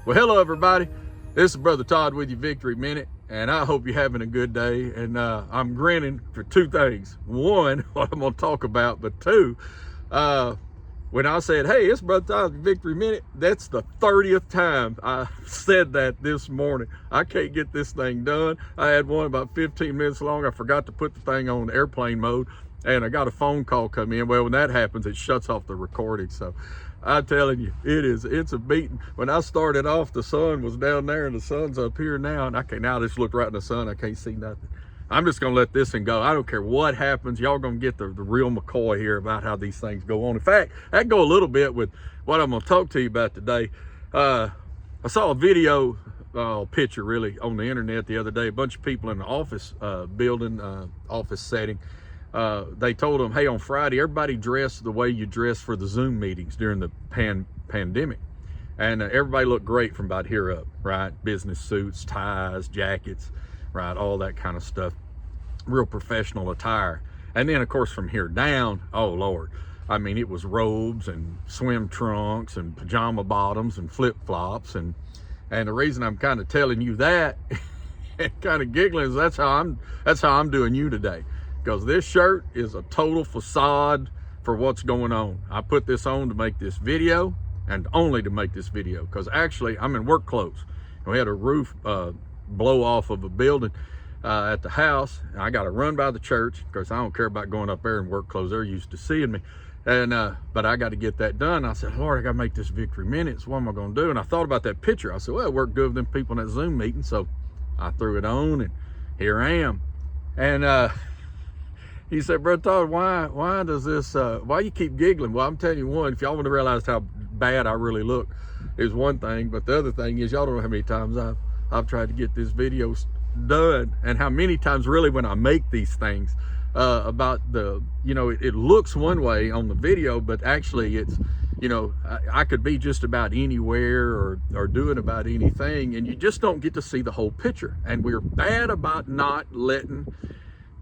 Well, hello everybody. This is Brother Todd with your Victory Minute, and I hope you're having a good day. And I'm grinning for two things. One, what I'm going to talk about, but two, when I said, hey, it's Brother Todd's Victory Minute, that's the 30th time I said that this morning. I can't get this thing done. I had one about 15 minutes long. I forgot to put the thing on airplane mode, and I got a phone call come in. Well, when that happens, it shuts off the recording. So I'm telling you, it's a beating. When I started off, the sun was down there and the sun's up here now, and now I just look right in the sun. I can't see nothing. I'm just gonna let this one go. I don't care what happens. Y'all gonna get the real McCoy here about how these things go on. In fact, that go a little bit with what I'm gonna talk to you about today. I saw a video, picture really, on the internet the other day. A bunch of people in the office building, office setting. They told them, hey, on Friday, everybody dress the way you dress for the Zoom meetings during the pandemic. And everybody looked great from about here up, right? Business suits, ties, jackets, right? All that kind of stuff. Real professional attire. And then, of course, from here down, oh, Lord. I mean, it was robes and swim trunks and pajama bottoms and flip-flops. And the reason I'm kind of telling you that and kind of giggling is that's how I'm doing you today. Because this shirt is a total facade for what's going on. I put this on to make this video, and only to make this video, because actually I'm in work clothes. We had a roof blow off of a building at the house, and I got to run by the church because I don't care about going up there in work clothes. They're used to seeing me, and but I got to get that done. I said, Lord, I got to make this Victory Minutes. What am I going to do? And I thought about that picture. I said, well, it worked good with them people in that Zoom meeting, so I threw it on, and here I am. And he said, Brother Todd, why does this, why you keep giggling? Well, I'm telling you one, if y'all want to realize how bad I really look, is one thing. But the other thing is, y'all don't know how many times I've tried to get this video done, and how many times really when I make these things about the, it looks one way on the video, but actually it's, I could be just about anywhere or doing about anything, and you just don't get to see the whole picture. And we're bad about not letting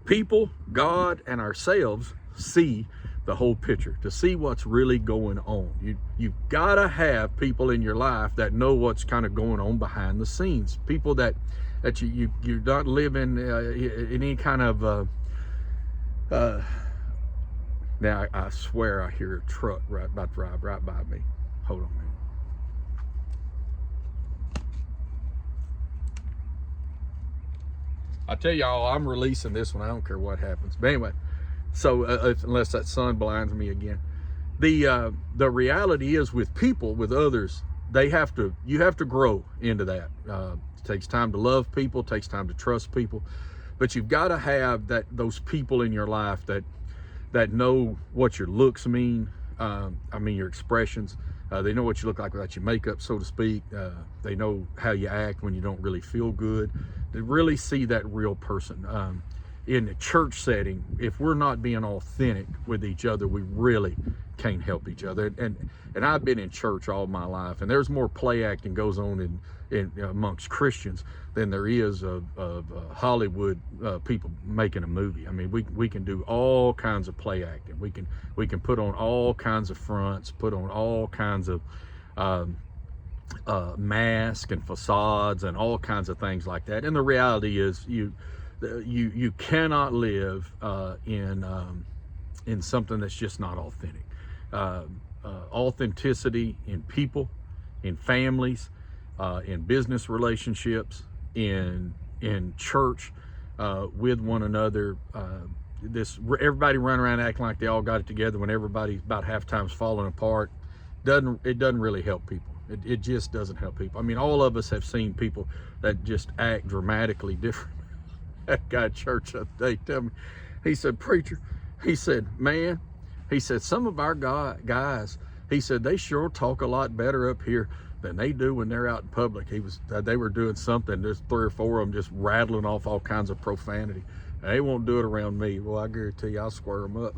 people, God, and ourselves see the whole picture, to see what's really going on. You've got to have people in your life that know what's kind of going on behind the scenes. People that you're not living in any kind of now I swear I hear a truck about to drive right by me. Hold on a minute. I tell y'all, I'm releasing this one. I don't care what happens. But anyway, so unless that sun blinds me again, the reality is with people, with others, you have to grow into that. It takes time to love people, it takes time to trust people, but you've got to have those people in your life that know what your looks mean. Your expressions. They know what you look like without your makeup, so to speak. They know how you act when you don't really feel good. They really see that real person. In the church setting, if we're not being authentic with each other, we really can't help each other. And I've been in church all my life, and there's more play acting goes on in amongst Christians than there is of Hollywood people making a movie. I mean, we can do all kinds of play acting. We can put on all kinds of fronts, put on all kinds of masks and facades and all kinds of things like that. And the reality is, you cannot live in something that's just not authentic. Authenticity in people, in families, in business relationships, in church, with one another. Everybody running around acting like they all got it together when everybody's about half time's falling apart. It doesn't really help people. It just doesn't help people. I mean, all of us have seen people that just act dramatically different. That guy at church the other day tell me, he said, preacher, he said, man, he said, some of our guys, he said, they sure talk a lot better up here than they do when they're out in public. They were doing something, there's 3 or 4 of them just rattling off all kinds of profanity. They won't do it around me. Well, I guarantee you, I'll square them up.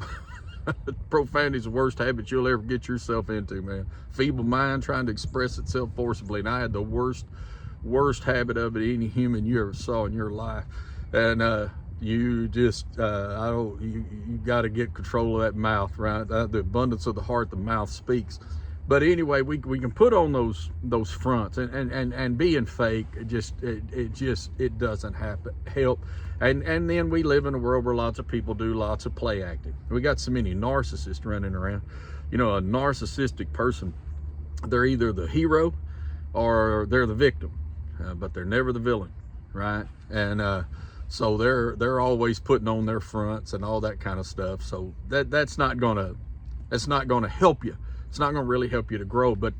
Profanity's the worst habit you'll ever get yourself into, man. Feeble mind trying to express itself forcibly, and I had the worst habit of it any human you ever saw in your life. And you just you got to get control of that mouth, right? The abundance of the heart, the mouth speaks. But anyway, we can put on those fronts and being fake, it doesn't help. And then we live in a world where lots of people do lots of play acting. We got so many narcissists running around. You know, a narcissistic person, they're either the hero or they're the victim, but they're never the villain, right? And so they're always putting on their fronts and all that kind of stuff. So that's not gonna help you. It's not gonna really help you to grow. But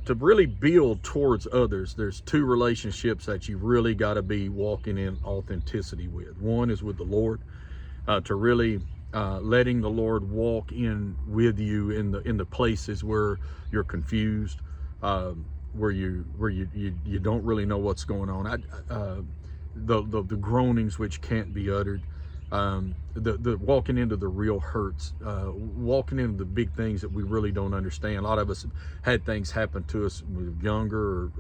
to really build towards others, there's two relationships that you really got to be walking in authenticity with. One is with the Lord, to really letting the Lord walk in with you in the places where you're confused, where you don't really know what's going on. The groanings which can't be uttered, the walking into the real hurts, walking into the big things that we really don't understand. A lot of us have had things happen to us when we were younger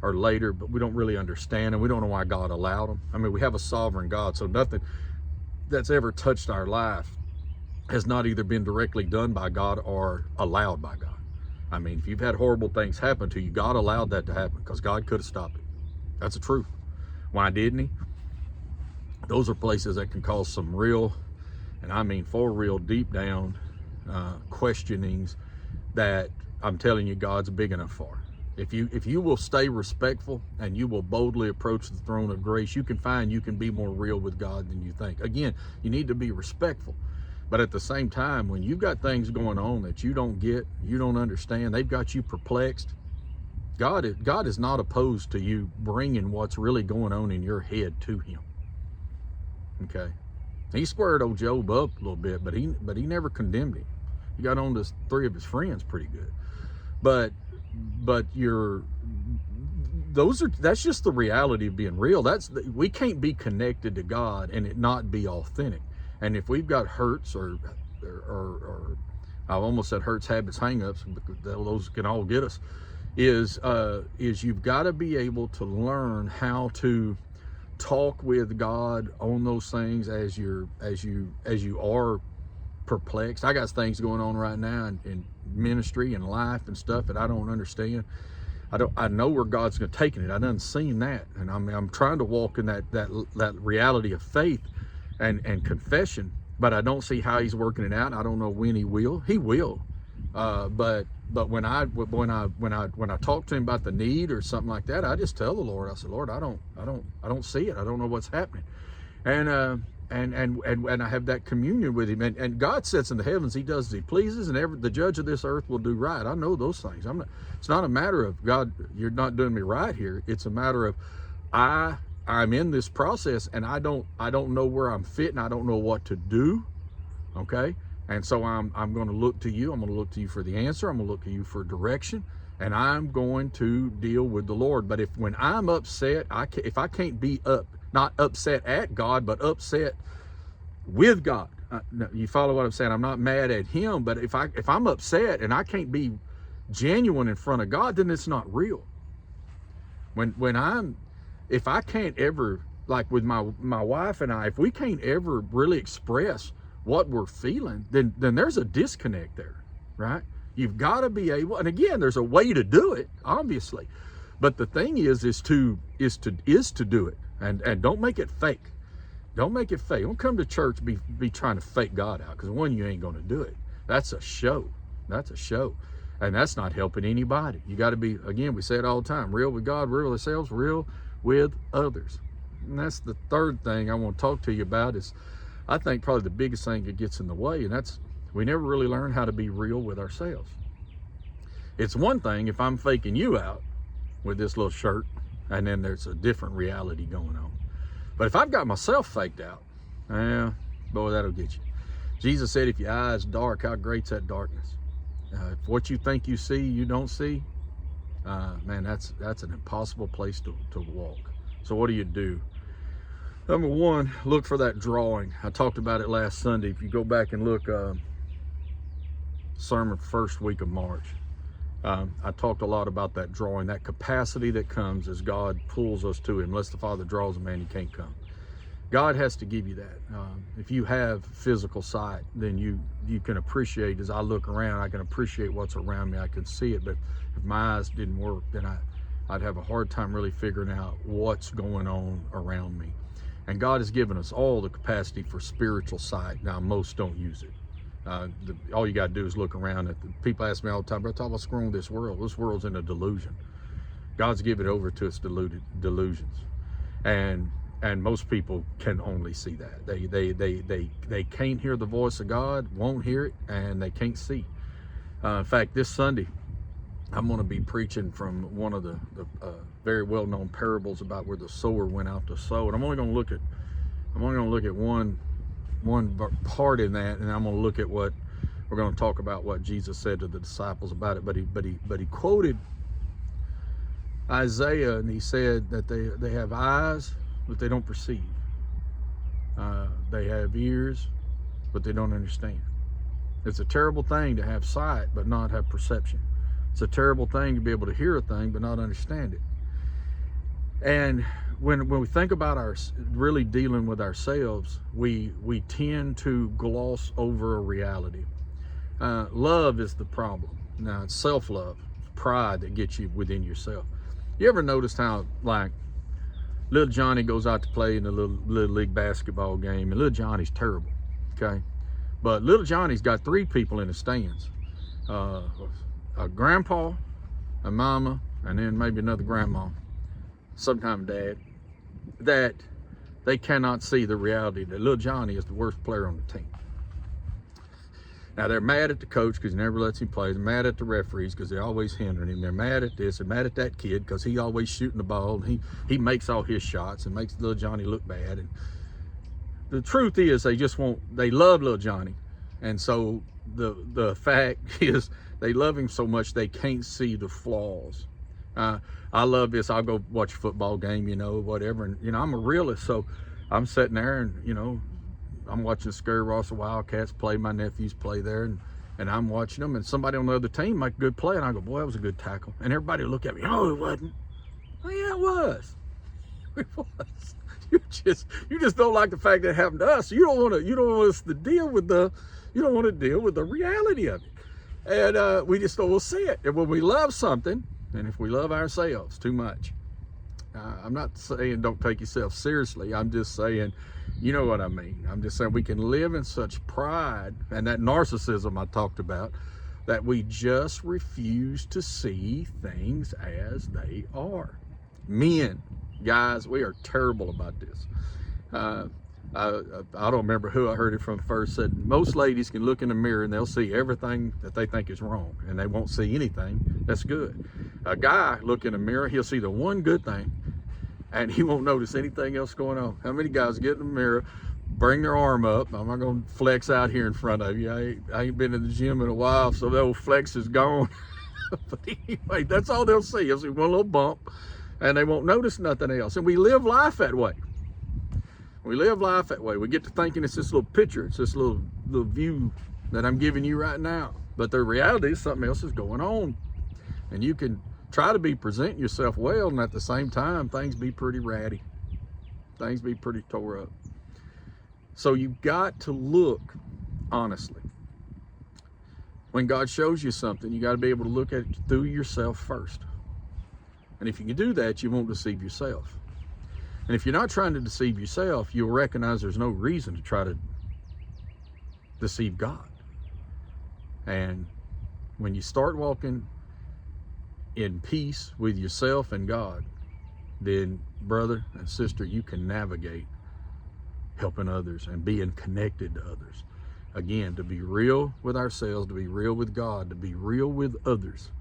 or later, but we don't really understand, and we don't know why God allowed them. I mean, we have a sovereign God, so nothing that's ever touched our life has not either been directly done by God or allowed by God. I mean, if you've had horrible things happen to you, God allowed that to happen because God could have stopped it. That's the truth. Why didn't he? Those are places that can cause some real, and I mean for real, deep down questionings that I'm telling you God's big enough for. If you will stay respectful and you will boldly approach the throne of grace, you can find you can be more real with God than you think. Again, you need to be respectful. But at the same time, when you've got things going on that you don't get, you don't understand, they've got you perplexed, God is not opposed to you bringing what's really going on in your head to him. Okay? He squared old Job up a little bit, but he never condemned him. He got on to three of his friends pretty good. But that's just the reality of being real. We can't be connected to God and it not be authentic. And if we've got hurts or I've almost said hurts, habits, hang-ups, because those can all get us, is you've got to be able to learn how to talk with God on those things as you are perplexed. I got things going on right now in ministry and life and stuff that I don't understand. I know where God's going to take it. I done seen that, and I'm trying to walk in that reality of faith and confession, but I don't see how he's working it out. I don't know when he will. He will, but when I talk to him about the need or something like that, I just tell the Lord, I said, Lord, I don't see it. I don't know what's happening, and I have that communion with him. And God sits in the heavens; He does as He pleases, and the judge of this earth will do right. I know those things. It's not a matter of God, you're not doing me right here. It's a matter of I'm in this process and I don't know where I'm fitting. I don't know what to do. Okay. And so I'm going to look to you. I'm going to look to you for the answer. I'm going to look to you for direction, and I'm going to deal with the Lord. But when I'm upset, if I can't be not upset at God, but upset with God, you follow what I'm saying? I'm not mad at him, but if I'm upset and I can't be genuine in front of God, then it's not real. If I can't ever, like with my wife and I, if we can't ever really express what we're feeling, then there's a disconnect there, right? You've got to be able, and again, there's a way to do it, obviously, but the thing is to do it, and don't make it fake. Don't make it fake. Don't come to church be trying to fake God out, because one, you ain't going to do it. That's a show. That's a show, and that's not helping anybody. You got to be, again, we say it all the time, real with God, real with ourselves, real with others. And that's the third thing I want to talk to you about, is I think probably the biggest thing that gets in the way, and that's we never really learn how to be real with ourselves. It's one thing if I'm faking you out with this little shirt, and then there's a different reality going on. But if I've got myself faked out, boy, that'll get you. Jesus said, if your eye's dark, how great's that darkness? If what you think you see, you don't see, man, that's an impossible place to walk. So what do? Number one, look for that drawing. I talked about it last Sunday. If you go back and look, sermon first week of March, I talked a lot about that drawing, that capacity that comes as God pulls us to Him. Unless the Father draws a man, he can't come. God has to give you that. If you have physical sight, then you can appreciate. As I look around, I can appreciate what's around me. I can see it. But if my eyes didn't work, then I'd have a hard time really figuring out what's going on around me. And God has given us all the capacity for spiritual sight. Now, most don't use it. All you got to do is look around at people ask me all the time, "Brother, what's wrong with this world?" This world's in a delusion. God's given it over to its delusions. And most people can only see that. They can't hear the voice of God, won't hear it, and they can't see. In fact, this Sunday, I'm going to be preaching from one of the very well-known parables about where the sower went out to sow. And I'm only going to look at one part in that, and I'm going to look at what we're going to talk about what Jesus said to the disciples about it. But he quoted Isaiah, and he said that they have eyes, but they don't perceive. They have ears, but they don't understand. It's a terrible thing to have sight, but not have perception. It's a terrible thing to be able to hear a thing, but not understand it. And when we think about really dealing with ourselves, we tend to gloss over a reality. Love is the problem. Now, it's self-love, pride that gets you within yourself. You ever noticed how, like, little Johnny goes out to play in the little league basketball game, and little Johnny's terrible, okay? But little Johnny's got 3 people in the stands. A grandpa, a mama, and then maybe another grandma, sometime dad, that they cannot see the reality that little Johnny is the worst player on the team. Now, they're mad at the coach because he never lets him play. They're mad at the referees because they're always hindering him. They're mad at this. They're mad at that kid because he always shooting the ball. And he makes all his shots and makes little Johnny look bad. And the truth is, they love little Johnny. And so the fact is, they love him so much they can't see the flaws. I love this. I'll go watch a football game, whatever. And, I'm a realist. So I'm sitting there and, I'm watching the Scary Ross Wildcats play. My nephews play there, and I'm watching them. And somebody on the other team make a good play, and I go, "Boy, that was a good tackle." And everybody will look at me, "Oh, it wasn't." "Oh, yeah, it was. It was." You just don't like the fact that it happened to us. You don't want us to deal with the reality of it, and we just don't see it. And when we love something, and if we love ourselves too much, I'm not saying don't take yourself seriously. I'm just saying, you know what I mean. I'm just saying we can live in such pride and that narcissism I talked about that we just refuse to see things as they are. Men, guys, we are terrible about this. I don't remember who I heard it from first, said most ladies can look in the mirror and they'll see everything that they think is wrong, and they won't see anything that's good. A guy look in the mirror, he'll see the one good thing, and he won't notice anything else going on. How many guys get in the mirror, bring their arm up? I'm not going to flex out here in front of you. I ain't been in the gym in a while, so the old flex is gone. But anyway, that's all they'll see. They'll see one little bump, and they won't notice nothing else. And we live life that way. We get to thinking it's this little picture. It's this little view that I'm giving you right now. But the reality is something else is going on. And you can try to be presenting yourself well, and at the same time, things be pretty ratty. Things be pretty tore up. So you've got to look honestly. When God shows you something, you got to be able to look at it through yourself first. And if you can do that, you won't deceive yourself. And if you're not trying to deceive yourself, you'll recognize there's no reason to try to deceive God. And when you start walking in peace with yourself and God, then brother and sister, you can navigate helping others and being connected to others. Again, to be real with ourselves, to be real with God, to be real with others,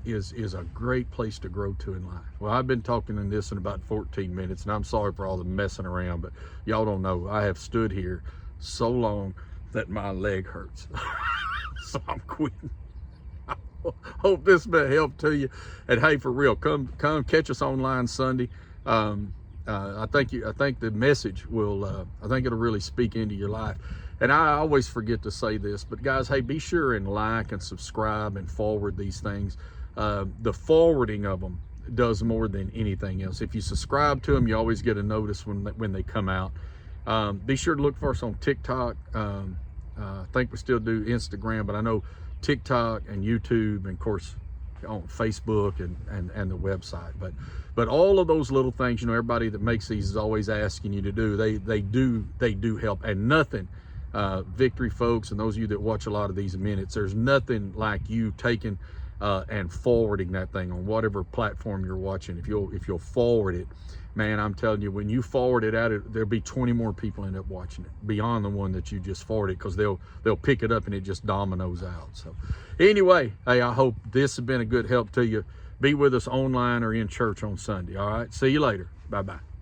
is a great place to grow to in life. Well, I've been talking in this in about 14 minutes, and I'm sorry for all the messing around, but y'all don't know, I have stood here so long that my leg hurts. So I'm quitting. I hope this may help to you. And hey, for real, come catch us online Sunday. I think the message will, I think it'll really speak into your life. And I always forget to say this, but guys, hey, be sure and like and subscribe and forward these things. The forwarding of them does more than anything else. If you subscribe to them, you always get a notice when they come out. Be sure to look for us on TikTok. I think we still do Instagram, but I know TikTok and YouTube, and of course on Facebook and the website. But all of those little things, you know, everybody that makes these is always asking you to do. They do help. And nothing, Victory folks, and those of you that watch a lot of these minutes, there's nothing like you taking and forwarding that thing on whatever platform you're watching. If you'll forward it, man, I'm telling you, when you forward it out, there'll be 20 more people end up watching it beyond the one that you just forwarded, because they'll pick it up and it just dominoes out. So anyway, hey, I hope this has been a good help to you. Be with us online or in church on Sunday. All right, see you later. Bye-bye.